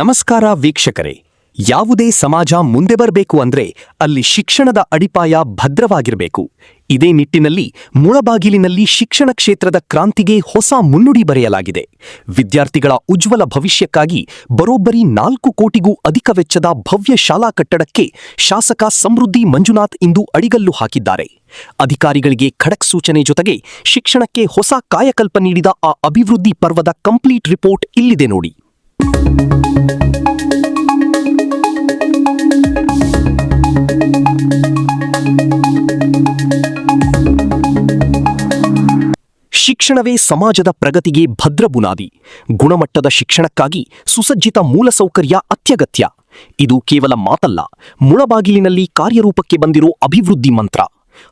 ನಮಸ್ಕಾರ ವೀಕ್ಷಕರೇ. ಯಾವುದೇ ಸಮಾಜ ಮುಂದೆ ಬರಬೇಕು ಅಂದ್ರೆ ಅಲ್ಲಿ ಶಿಕ್ಷಣದ ಅಡಿಪಾಯ ಭದ್ರವಾಗಿರಬೇಕು. ಇದೇ ನಿಟ್ಟಿನಲ್ಲಿ ಮುಳಬಾಗಿಲಿನಲ್ಲಿ ಶಿಕ್ಷಣ ಕ್ಷೇತ್ರದ ಕ್ರಾಂತಿಗೆ ಹೊಸ ಮುನ್ನುಡಿ ಬರೆಯಲಾಗಿದೆ. ವಿದ್ಯಾರ್ಥಿಗಳ ಉಜ್ವಲ ಭವಿಷ್ಯಕ್ಕಾಗಿ ಬರೋಬ್ಬರಿ 4 ಕೋಟಿಗೂ ಅಧಿಕ ವೆಚ್ಚದ ಭವ್ಯ ಶಾಲಾ ಕಟ್ಟಡಕ್ಕೆ ಶಾಸಕ ಸಮೃದ್ಧಿ ಮಂಜುನಾಥ್ ಇಂದು ಅಡಿಗಲ್ಲು ಹಾಕಿದ್ದಾರೆ. ಅಧಿಕಾರಿಗಳಿಗೆ ಖಡಕ್ ಸೂಚನೆ ಜೊತೆಗೆ ಶಿಕ್ಷಣಕ್ಕೆ ಹೊಸ ಕಾಯಕಲ್ಪ ನೀಡಿದ ಆ ಅಭಿವೃದ್ಧಿ ಪರ್ವದ ಕಂಪ್ಲೀಟ್ ರಿಪೋರ್ಟ್ ಇಲ್ಲಿದೆ ನೋಡಿ. ಶಿಕ್ಷಣವೇ ಸಮಾಜದ ಪ್ರಗತಿಗೆ ಭದ್ರ ಬುನಾದಿ. ಗುಣಮಟ್ಟದ ಶಿಕ್ಷಣಕ್ಕಾಗಿ ಸುಸಜ್ಜಿತ ಮೂಲಸೌಕರ್ಯ ಅತ್ಯಗತ್ಯ. ಇದು ಕೇವಲ ಮಾತಲ್ಲ, ಮುಳಬಾಗಿಲಿನಲ್ಲಿ ಕಾರ್ಯರೂಪಕ್ಕೆ ಬಂದಿರೋ ಅಭಿವೃದ್ಧಿ ಮಂತ್ರ.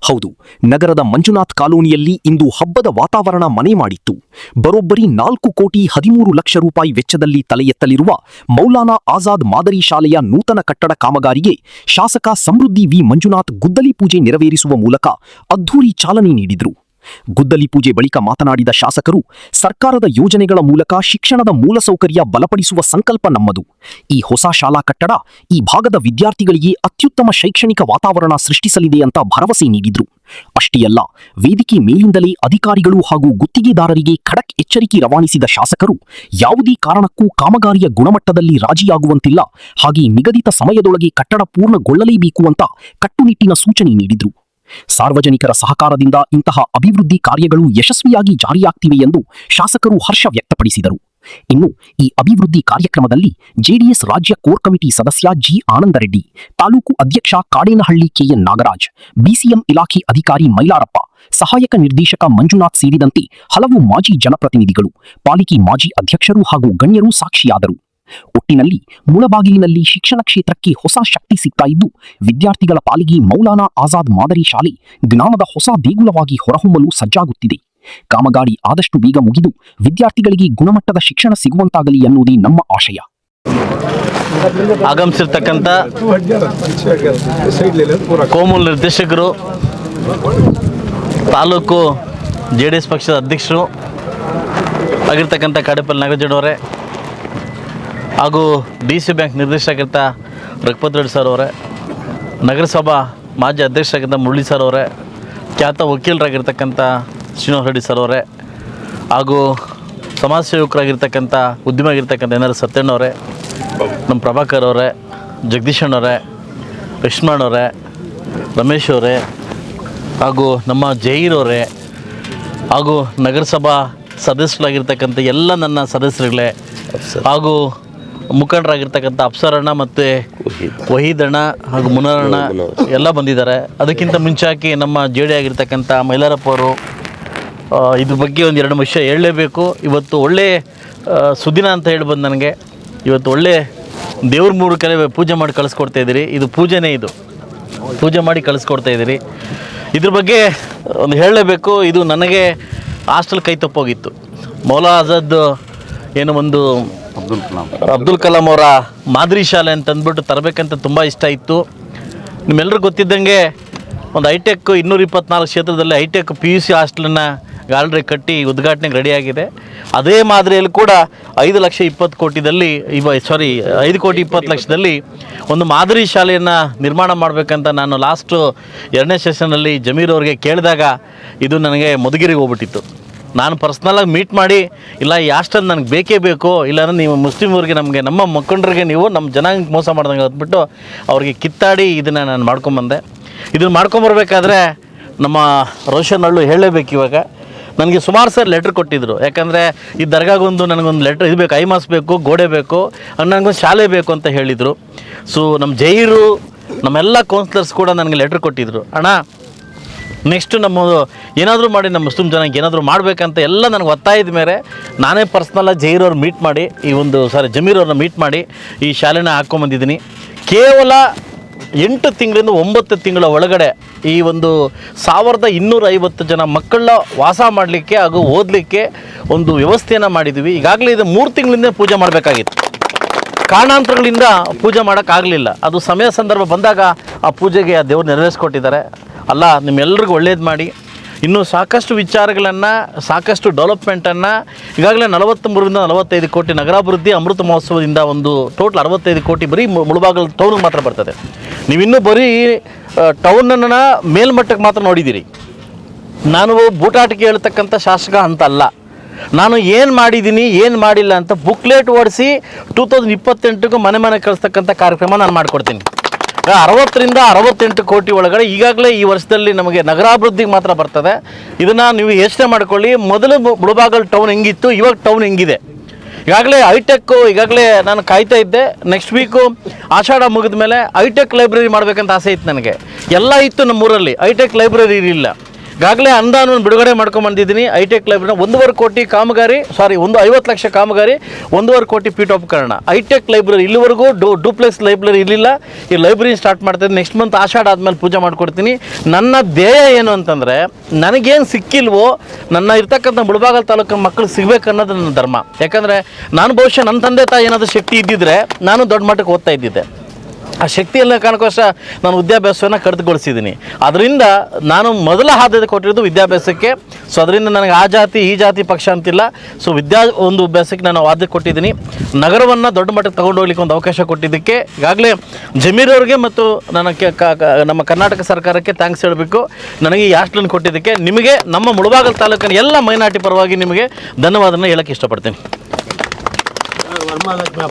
ಹೌದು, ನಗರದ ಮಂಜುನಾಥ್ ಕಾಲೋನಿಯಲ್ಲಿ ಇಂದು ಹಬ್ಬದ ವಾತಾವರಣ ಮನೆ ಮಾಡಿತ್ತು. ಬರೋಬ್ಬರಿ 4 ಕೋಟಿ 13 ಲಕ್ಷ ರೂಪಾಯಿ ವೆಚ್ಚದಲ್ಲಿ ತಲೆ ಎತ್ತಲಿರುವ ಮೌಲಾನಾ ಆಜಾದ್ ಮಾದರಿ ಶಾಲೆಯ ನೂತನ ಕಟ್ಟಡ ಕಾಮಗಾರಿಗೆ ಶಾಸಕ ಸಮೃದ್ಧಿ ವಿ ಮಂಜುನಾಥ್ ಗುದ್ದಲಿ ಪೂಜೆ ನೆರವೇರಿಸುವ ಮೂಲಕ ಅದ್ಧೂರಿ ಚಾಲನೆ ನೀಡಿದರು. ಗುದ್ದಲಿ ಪೂಜೆ ಬಳಿಕ ಮಾತನಾಡಿದ ಶಾಸಕರು, ಸರ್ಕಾರದ ಯೋಜನೆಗಳ ಮೂಲಕ ಶಿಕ್ಷಣದ ಮೂಲಸೌಕರ್ಯ ಬಲಪಡಿಸುವ ಸಂಕಲ್ಪ ನಮ್ಮದು. ಈ ಹೊಸ ಶಾಲಾ ಕಟ್ಟಡ ಈ ಭಾಗದ ವಿದ್ಯಾರ್ಥಿಗಳಿಗೆ ಅತ್ಯುತ್ತಮ ಶೈಕ್ಷಣಿಕ ವಾತಾವರಣ ಸೃಷ್ಟಿಸಲಿದೆ ಅಂತ ಭರವಸೆ ನೀಡಿದ್ರು. ಅಷ್ಟೇ ಅಲ್ಲ, ವೇದಿಕೆ ಮೇಲಿಂದಲೇ ಅಧಿಕಾರಿಗಳು ಹಾಗೂ ಗುತ್ತಿಗೆದಾರರಿಗೆ ಖಡಕ್ ಎಚ್ಚರಿಕೆ ರವಾನಿಸಿದ ಶಾಸಕರು, ಯಾವುದೇ ಕಾರಣಕ್ಕೂ ಕಾಮಗಾರಿಯ ಗುಣಮಟ್ಟದಲ್ಲಿ ರಾಜಿಯಾಗುವಂತಿಲ್ಲ, ಹಾಗೆ ನಿಗದಿತ ಸಮಯದೊಳಗೆ ಕಟ್ಟಡ ಪೂರ್ಣಗೊಳ್ಳಲೇಬೇಕು ಅಂತ ಕಟ್ಟುನಿಟ್ಟಿನ ಸೂಚನೆ ನೀಡಿದ್ರು. ಸಾರ್ವಜನಿಕರ ಸಹಕಾರದಿಂದ ಇಂತಹ ಅಭಿವೃದ್ಧಿ ಕಾರ್ಯಗಳು ಯಶಸ್ವಿಯಾಗಿ ಜಾರಿಯಾಗ್ತಿವೆ ಎಂದು ಶಾಸಕರು ಹರ್ಷ ವ್ಯಕ್ತಪಡಿಸಿದರು. ಇನ್ನು ಈ ಅಭಿವೃದ್ಧಿ ಕಾರ್ಯಕ್ರಮದಲ್ಲಿ ಜೆಡಿಎಸ್ ರಾಜ್ಯ ಕೋರ್ ಕಮಿಟಿ ಸದಸ್ಯ ಜಿ ಆನಂದರೆಡ್ಡಿ, ತಾಲೂಕು ಅಧ್ಯಕ್ಷ ಕಾಡೇನಹಳ್ಳಿ ಕೆಎನ್ ನಾಗರಾಜ್, ಬಿಸಿಎಂ ಇಲಾಖೆ ಅಧಿಕಾರಿ ಮೈಲಾರಪ್ಪ, ಸಹಾಯಕ ನಿರ್ದೇಶಕ ಮಂಜುನಾಥ್ ಸೇರಿದಂತೆ ಹಲವು ಮಾಜಿ ಜನಪ್ರತಿನಿಧಿಗಳು, ಪಾಲಿಕೆ ಮಾಜಿ ಅಧ್ಯಕ್ಷರು ಹಾಗೂ ಗಣ್ಯರು ಸಾಕ್ಷಿಯಾದರು. ಒಟ್ಟಿನಲ್ಲಿ ಮುಳಬಾಗಿಲಿನಲ್ಲಿ ಶಿಕ್ಷಣ ಕ್ಷೇತ್ರಕ್ಕೆ ಹೊಸ ಶಕ್ತಿ ಸಿಗ್ತಾ ಇದ್ದು, ವಿದ್ಯಾರ್ಥಿಗಳ ಪಾಲಿಗೆ ಮೌಲಾನಾ ಆಜಾದ್ ಮಾದರಿ ಶಾಲೆ ಜ್ಞಾನದ ಹೊಸ ದೇಗುಲವಾಗಿ ಹೊರಹೊಮ್ಮಲು ಸಜ್ಜಾಗುತ್ತಿದೆ. ಕಾಮಗಾರಿ ಆದಷ್ಟು ಬೇಗ ಮುಗಿದು ವಿದ್ಯಾರ್ಥಿಗಳಿಗೆ ಗುಣಮಟ್ಟದ ಶಿಕ್ಷಣ ಸಿಗುವಂತಾಗಲಿ ಅನ್ನೋದೇ ನಮ್ಮ ಆಶಯ. ಆಗಮಿಸಿರ್ತಕ್ಕಂಥ ಕೋಮುಲ್ ನಿರ್ದೇಶಕರು, ತಾಲೂಕು ಜೆಡಿಎಸ್ ಪಕ್ಷದ ಅಧ್ಯಕ್ಷರು ಆಗಿರ್ತಕ್ಕಂಥ ಕಾಡೇಪಲ್ಲಿ ನಾಗರಾಜನವರೇ, ಹಾಗೂ DC bank ನಿರ್ದೇಶಕರಾಗಿರ್ತ Raghupath Reddy sir ಅವರೇ, ನಗರಸಭಾ ಮಾಜಿ ಅಧ್ಯಕ್ಷರಾಗಿದ್ದ ಮುರಳಿ ಸರ್ ಅವರೇ, ಖ್ಯಾತ ವಕೀಲರಾಗಿರ್ತಕ್ಕಂಥ ಶ್ರೀನಿವಾಸ ರೆಡ್ಡಿ ಸರ್ ಅವರೇ, ಹಾಗೂ ಸಮಾಜ ಸೇವಕರಾಗಿರ್ತಕ್ಕಂಥ ಉದ್ಯಮ ಆಗಿರ್ತಕ್ಕಂಥ NR ಸತ್ಯಣ್ಣವರೇ, ನಮ್ಮ ಪ್ರಭಾಕರ್ ಅವರೇ, ಜಗದೀಶಣ್ಣವರೇ, ಲಕ್ಷ್ಮಣವರೇ, ರಮೇಶ್ ಅವರೇ, ಹಾಗೂ ನಮ್ಮ ಜಹೀರವರೇ, ಹಾಗೂ ನಗರಸಭಾ ಸದಸ್ಯರಾಗಿರ್ತಕ್ಕಂಥ ಎಲ್ಲ ನನ್ನ ಸದಸ್ಯರುಗಳೇ, ಹಾಗೂ ಮುಖಂಡರಾಗಿರ್ತಕ್ಕಂಥ ಅಪ್ಸರಣ್ಣ ಮತ್ತು ವಹೀದಣ್ಣ ಹಾಗೂ ಮುನರಣ್ಣ ಎಲ್ಲ ಬಂದಿದ್ದಾರೆ. ಅದಕ್ಕಿಂತ ಮುಂಚಾಕಿ ನಮ್ಮ ಜೆಡಿ ಆಗಿರ್ತಕ್ಕಂಥ ಮೈಲಾರಪ್ಪ ಅವರು, ಇದ್ರ ಬಗ್ಗೆ ಒಂದು 2 ವಿಷಯ ಹೇಳಲೇಬೇಕು. ಇವತ್ತು ಒಳ್ಳೆ ಸುದಿನ ಅಂತ ಹೇಳಿ ಬಂದು ನನಗೆ ಇವತ್ತು ಒಳ್ಳೆ ದೇವ್ರ 3 ಕಡೆ ಪೂಜೆ ಮಾಡಿ ಕಳಿಸ್ಕೊಡ್ತಾಯಿದ್ದೀರಿ. ಇದು ಪೂಜೆನೇ, ಇದು ಪೂಜೆ ಮಾಡಿ ಕಳಿಸ್ಕೊಡ್ತಾಯಿದ್ದೀರಿ. ಇದ್ರ ಬಗ್ಗೆ ಒಂದು ಹೇಳಲೇಬೇಕು. ಇದು ನನಗೆ ಹಾಸ್ಟೆಲ್ ಕೈ ತಪ್ಪೋಗಿತ್ತು. ಮೌಲಾ ಆಜಾದ್ ಏನು ಒಂದು ಅಬ್ದುಲ್ ಕಲಾಂ ಅವರ ಮಾದರಿ ಶಾಲೆ ಅಂತ ಅಂದ್ಬಿಟ್ಟು ತರಬೇಕಂತ ತುಂಬ ಇಷ್ಟ ಇತ್ತು. ನಿಮ್ಮೆಲ್ಲರೂ ಗೊತ್ತಿದ್ದಂಗೆ ಒಂದು ಹೈಟೆಕ್ 224 ಕ್ಷೇತ್ರದಲ್ಲಿ ಹೈಟೆಕ್ PUC ಹಾಸ್ಟೆಲನ್ನು ಆಲ್ರೆಡಿ ಕಟ್ಟಿ ಉದ್ಘಾಟನೆಗೆ ರೆಡಿಯಾಗಿದೆ. ಅದೇ ಮಾದರಿಯಲ್ಲಿ ಕೂಡ 5,20,20 ಕೋಟಿದಲ್ಲಿ 5 ಕೋಟಿ 20 ಲಕ್ಷದಲ್ಲಿ ಒಂದು ಮಾದರಿ ಶಾಲೆಯನ್ನು ನಿರ್ಮಾಣ ಮಾಡಬೇಕಂತ ನಾನು ಲಾಸ್ಟು 2ನೇ ಸೆಷನ್ನಲ್ಲಿ ಜಮೀರ್ ಅವ್ರಿಗೆ ಕೇಳಿದಾಗ ಇದು ನನಗೆ ಮಧುಗಿರಿಗೆ ಹೋಗ್ಬಿಟ್ಟಿತ್ತು. ನಾನು ಪರ್ಸ್ನಲಾಗಿ ಮೀಟ್ ಮಾಡಿ, ಇಲ್ಲ ಈ ಹಾಸ್ಟೆಲ್ ನನಗೆ ಬೇಕೇ ಬೇಕು, ಇಲ್ಲಾಂದ್ರೆ ನೀವು ಮುಸ್ಲಿಮ್ರಿಗೆ ನಮ್ಮ ಮಕ್ಕಳಿಗೆ ನೀವು ನಮ್ಮ ಜನಾಂಗಕ್ಕೆ ಮೋಸ ಮಾಡ್ದಂಗೆ ಅಂದ್ಬಿಟ್ಟು ಅವ್ರಿಗೆ ಕಿತ್ತಾಡಿ ಇದನ್ನು ನಾನು ಮಾಡ್ಕೊಂಬಂದೆ. ಇದನ್ನು ಮಾಡ್ಕೊಂಬರ್ಬೇಕಾದ್ರೆ ನಮ್ಮ ರೋಷನ್ ಅಳ್ಳು ಹೇಳಲೇಬೇಕು. ಇವಾಗ ನನಗೆ ಸುಮಾರು ಸರ್ ಲೆಟ್ರ್ ಕೊಟ್ಟಿದ್ದರು. ಯಾಕಂದರೆ ಈ ದರ್ಗಾಗೊಂದು ನನಗೊಂದು ಲೆಟ್ರ್ ಇದು ಬೇಕು, ಐಮಾಸ್ ಬೇಕು, ಗೋಡೆ ಬೇಕು, ನನಗೊಂದು ಶಾಲೆ ಬೇಕು ಅಂತ ಹೇಳಿದರು. ಸೊ ನಮ್ಮ ಜೈರು, ನಮ್ಮೆಲ್ಲ ಕೌನ್ಸಿಲರ್ಸ್ ಕೂಡ ನನಗೆ ಲೆಟ್ರ್ ಕೊಟ್ಟಿದ್ದರು. ಅಣ್ಣ ನೆಕ್ಸ್ಟು ನಮ್ಮದು ಏನಾದರೂ ಮಾಡಿ ನಮ್ಮ ಮುಸ್ಲಿಂ ಜನಕ್ಕೆ ಏನಾದರೂ ಮಾಡಬೇಕಂತ ಎಲ್ಲ ನನಗೆ ಒತ್ತಾಯದ ಮೇಲೆ ನಾನೇ ಪರ್ಸ್ನಲಾಗಿ ಜಹೀರವ್ರು ಮೀಟ್ ಮಾಡಿ ಜಮೀರ್ ಅವ್ರನ್ನ ಮೀಟ್ ಮಾಡಿ ಈ ಶಾಲೆನ ಹಾಕ್ಕೊಂಬಂದಿದ್ದೀನಿ. ಕೇವಲ 8 ತಿಂಗಳಿಂದ 9 ತಿಂಗಳ ಒಳಗಡೆ ಈ ಒಂದು 1250 ಜನ ಮಕ್ಕಳ ವಾಸ ಮಾಡಲಿಕ್ಕೆ ಹಾಗೂ ಓದಲಿಕ್ಕೆ ಒಂದು ವ್ಯವಸ್ಥೆಯನ್ನು ಮಾಡಿದ್ದೀವಿ. ಈಗಾಗಲೇ ಇದು 3 ತಿಂಗಳಿಂದ ಪೂಜೆ ಮಾಡಬೇಕಾಗಿತ್ತು. ಕಾರಣಾಂತರಗಳಿಂದ ಪೂಜೆ ಮಾಡೋಕ್ಕಾಗಲಿಲ್ಲ. ಅದು ಸಮಯ ಸಂದರ್ಭ ಬಂದಾಗ ಆ ಪೂಜೆಗೆ ಆ ದೇವ್ರು ನೆರವೇರಿಸ್ಕೊಟ್ಟಿದ್ದಾರೆ. ಅಲ್ಲ, ನಿಮ್ಮೆಲ್ಲರಿಗೂ ಒಳ್ಳೇದು ಮಾಡಿ ಇನ್ನೂ ಸಾಕಷ್ಟು ವಿಚಾರಗಳನ್ನು, ಸಾಕಷ್ಟು ಡೆವಲಪ್ಮೆಂಟನ್ನು ಈಗಾಗಲೇ 43ರಿಂದ 45 ಕೋಟಿ ನಗರಾಭಿವೃದ್ಧಿ ಅಮೃತ ಮಹೋತ್ಸವದಿಂದ ಒಂದು ಟೋಟಲ್ 65 ಕೋಟಿ ಬರೀ ಮುಳಬಾಗಿಲು ಟೌನ್ಗೆ ಮಾತ್ರ ಬರ್ತದೆ. ನೀವಿನ್ನೂ ಬರೀ ಟೌನನ್ನು ಮೇಲ್ಮಟ್ಟಕ್ಕೆ ಮಾತ್ರ ನೋಡಿದ್ದೀರಿ. ನಾನು ಬೂಟಾಟಿಕೆ ಹೇಳ್ತಕ್ಕಂಥ ಶಾಸಕ ಅಂತಲ್ಲ. ನಾನು ಏನು ಮಾಡಿದ್ದೀನಿ, ಏನು ಮಾಡಿಲ್ಲ ಅಂತ ಬುಕ್ಲೆಟ್ ಓಡಿಸಿ 2028ಗೂ ಮನೆ ಕಳಿಸ್ತಕ್ಕಂಥ ಕಾರ್ಯಕ್ರಮ ನಾನು ಮಾಡಿಕೊಡ್ತೀನಿ. 60ರಿಂದ 68 ಕೋಟಿ ಒಳಗಡೆ ಈಗಾಗಲೇ ಈ ವರ್ಷದಲ್ಲಿ ನಮಗೆ ನಗರಾಭಿವೃದ್ಧಿಗೆ ಮಾತ್ರ ಬರ್ತದೆ. ಇದನ್ನು ನೀವು ಯೋಚನೆ ಮಾಡ್ಕೊಳ್ಳಿ. ಮೊದಲು ಮುಳಬಾಗಿಲು ಟೌನ್ ಹೆಂಗಿತ್ತು, ಇವಾಗ ಟೌನ್ ಹೆಂಗಿದೆ. ಈಗಾಗಲೇ ಹೈಟೆಕ್ಕು ಈಗಾಗಲೇ ನಾನು ಕಾಯ್ತಾ ಇದ್ದೆ. ನೆಕ್ಸ್ಟ್ ವೀಕು ಆಷಾಢ ಮುಗಿದ ಮೇಲೆ ಹೈಟೆಕ್ ಲೈಬ್ರರಿ ಮಾಡಬೇಕಂತ ಆಸೆ ಇತ್ತು ನನಗೆ. ಎಲ್ಲ ಇತ್ತು ನಮ್ಮೂರಲ್ಲಿ, ಹೈಟೆಕ್ ಲೈಬ್ರರಿ ಇರಲಿಲ್ಲ. ಈಗಾಗಲೇ ಅನುದಾನವನ್ನು ಬಿಡುಗಡೆ ಮಾಡ್ಕೊಂಬಂದಿದ್ದೀನಿ. ಹೈಟೆಕ್ ಲೈಬ್ರರಿ 1.5 ಕೋಟಿ ಕಾಮಗಾರಿ, 50 ಲಕ್ಷ ಕಾಮಗಾರಿ, 1.5 ಕೋಟಿ ಪೀಠೋಪಕರಣ. ಹೈಟೆಕ್ ಲೈಬ್ರರಿ ಇಲ್ಲಿವರೆಗೂ ಡೂಪ್ಲೆಕ್ಸ್ ಲೈಬ್ರರಿ ಇರಲಿಲ್ಲ. ಈ ಲೈಬ್ರರಿ ಸ್ಟಾರ್ಟ್ ಮಾಡ್ತಾಯಿದ್ದೀನಿ. ನೆಕ್ಸ್ಟ್ ಮಂತ್ ಆಷಾಢ ಆದಮೇಲೆ ಪೂಜೆ ಮಾಡಿಕೊಡ್ತೀನಿ. ನನ್ನ ಧ್ಯೇಯ ಏನು ಅಂತಂದರೆ, ನನಗೇನು ಸಿಕ್ಕಿಲ್ವೋ ನನ್ನ ಇರ್ತಕ್ಕಂಥ ಮುಳಬಾಗಿಲು ತಾಲೂಕಿನ ಮಕ್ಕಳು ಸಿಗಬೇಕು ಅನ್ನೋದು ನನ್ನ ಧರ್ಮ. ಯಾಕಂದರೆ ನಾನು ಬಹುಶಃ ನನ್ನ ತಂದೆ ತಾಯಿ ಏನಾದರೂ ಶಕ್ತಿ ಇದ್ದಿದ್ದರೆ ನಾನು ದೊಡ್ಡ ಮಟ್ಟಕ್ಕೆ ಓದ್ತಾ ಇದ್ದಿದ್ದೆ. ಆ ಶಕ್ತಿಯಲ್ಲ ಕಾರಣಕ್ಕೋಸ್ಕರ ನಾನು ವಿದ್ಯಾಭ್ಯಾಸವನ್ನು ಕಡಿತಗೊಳಿಸಿದ್ದೀನಿ. ಅದರಿಂದ ನಾನು ಮೊದಲ ಆದ್ಯತೆ ಕೊಟ್ಟಿರೋದು ವಿದ್ಯಾಭ್ಯಾಸಕ್ಕೆ. ಸೊ ಅದರಿಂದ ನನಗೆ ಆ ಜಾತಿ ಈ ಜಾತಿ ಪಕ್ಷ ಅಂತಿಲ್ಲ. ಸೊ ಅಭ್ಯಾಸಕ್ಕೆ ನಾನು ಆದ್ಯತೆ ಕೊಟ್ಟಿದ್ದೀನಿ. ನಗರವನ್ನು ದೊಡ್ಡ ಮಟ್ಟಕ್ಕೆ ತೊಗೊಂಡೋಗ್ಲಿಕ್ಕೆ ಒಂದು ಅವಕಾಶ ಕೊಟ್ಟಿದ್ದಕ್ಕೆ ಈಗಾಗಲೇ ಜಮೀರವ್ರಿಗೆ ಮತ್ತು ನಮ್ಮ ಕರ್ನಾಟಕ ಸರ್ಕಾರಕ್ಕೆ ಥ್ಯಾಂಕ್ಸ್ ಹೇಳಬೇಕು. ನನಗೆ ಈ ಹಾಸ್ಟೆಲನ್ನು ಕೊಟ್ಟಿದ್ದಕ್ಕೆ ನಿಮಗೆ ನಮ್ಮ ಮುಳಬಾಗಿಲು ತಾಲೂಕಿನ ಎಲ್ಲ ಮೈನಾರಿಟಿ ಪರವಾಗಿ ನಿಮಗೆ ಧನ್ಯವಾದನ ಹೇಳೋಕ್ಕೆ ಇಷ್ಟಪಡ್ತೀನಿ.